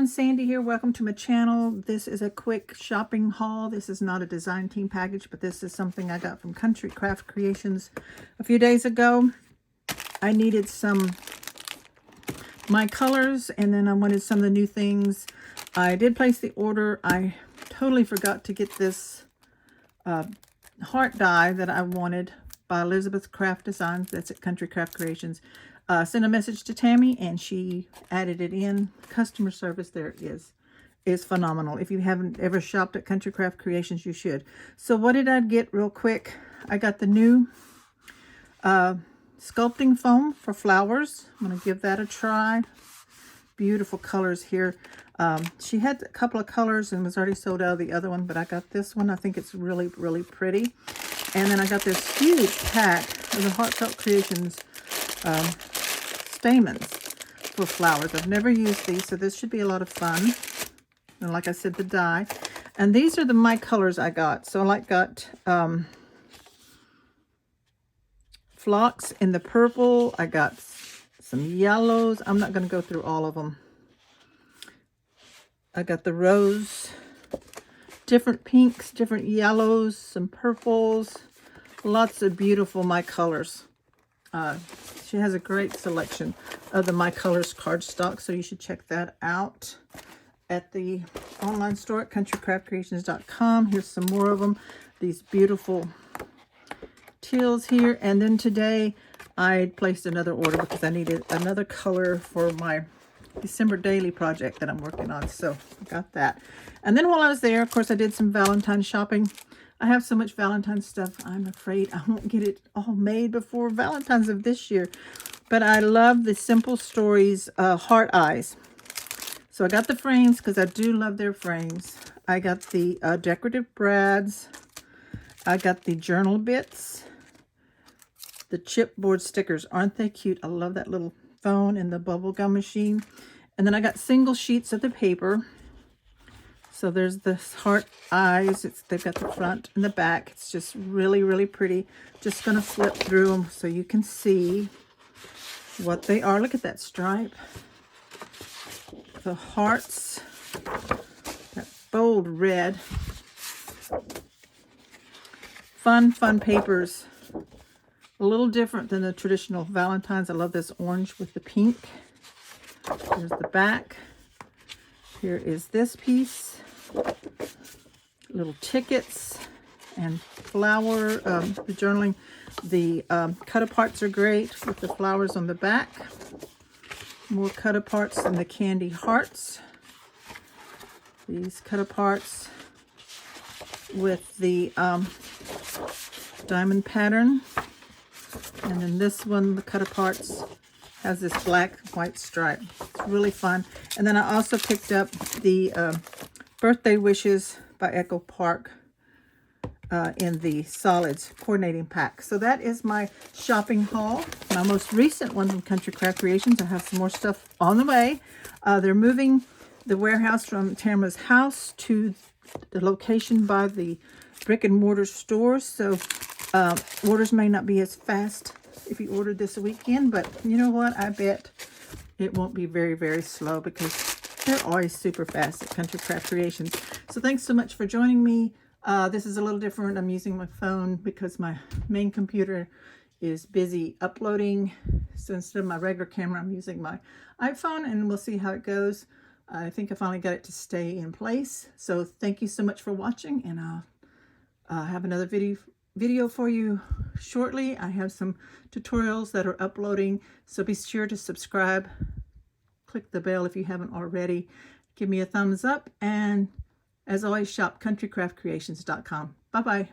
everyone, Sandy here. Welcome to my channel. This is a quick shopping haul. This is not a design team package, but this is something I got from Country Craft Creations a few days ago. I needed my colors, and then I wanted some of the new things. I did place the order. I totally forgot to get this heart die that I wanted by Elizabeth Craft Designs. That's at Country Craft Creations. Sent a message to Tammy and she added it in. Customer service there is phenomenal. If you haven't ever shopped at Country Craft Creations, you should. So what did I get real quick? I got the new sculpting foam for flowers. I'm going to give that a try. Beautiful colors here. She had a couple of colors and was already sold out of the other one, but I got this one. I think it's really, really pretty. And then I got this huge pack of the Heartfelt Creations stamens for flowers. I've never used these, so this should be a lot of fun. And like I said, the die. And these are my colors I got. So I got phlox in the purple. I got some yellows. I'm not going to go through all of them. I got the rose, different pinks, different yellows, some purples, lots of beautiful My Colors. She has a great selection of the My Colors cardstock, so you should check that out at the online store at countrycraftcreations.com. Here's some more of them. These beautiful teals here. And then today I placed another order because I needed another color for my December daily project that I'm working on. So I got that. And then while I was there, of course, I did some Valentine shopping. I have so much Valentine stuff, I'm afraid I won't get it all made before Valentine's of this year. But I love the Simple Stories heart eyes. So I got the frames because I do love their frames. I got the decorative brads. I got the journal bits. The chipboard stickers. Aren't they cute? I love that little phone and the bubble gum machine. And then I got single sheets of the paper. So there's the heart eyes. They've got the front and the back. It's just really, really pretty. Just going to flip through them so you can see what they are. Look at that stripe. The hearts. That bold red. Fun papers. A little different than the traditional Valentine's. I love this orange with the pink. There's the back. Here is this piece. Little tickets and flower, the journaling. The cut-aparts are great with the flowers on the back. More cut-aparts than the candy hearts. These cut-aparts with the diamond pattern. And then this one, the cut-aparts, has this black white stripe. It's really fun. And then I also picked up the Birthday Wishes by Echo Park in the solids coordinating pack. So that is my shopping haul. My most recent one from Country Craft Creations. I have some more stuff on the way. They're moving the warehouse from Tamara's house to the location by the brick and mortar store. So orders may not be as fast if you ordered this weekend, but you know what? I bet it won't be very, very slow because they're always super fast at Country Craft Creations. So thanks so much for joining me. This is a little different. I'm using my phone because my main computer is busy uploading. So instead of my regular camera, I'm using my iPhone, and we'll see how it goes. I think I finally got it to stay in place. So thank you so much for watching, and I'll have another video for you shortly. I have some tutorials that are uploading, so be sure to subscribe. Click the bell if you haven't already. Give me a thumbs up, and as always, shop countrycraftcreations.com. Bye-bye.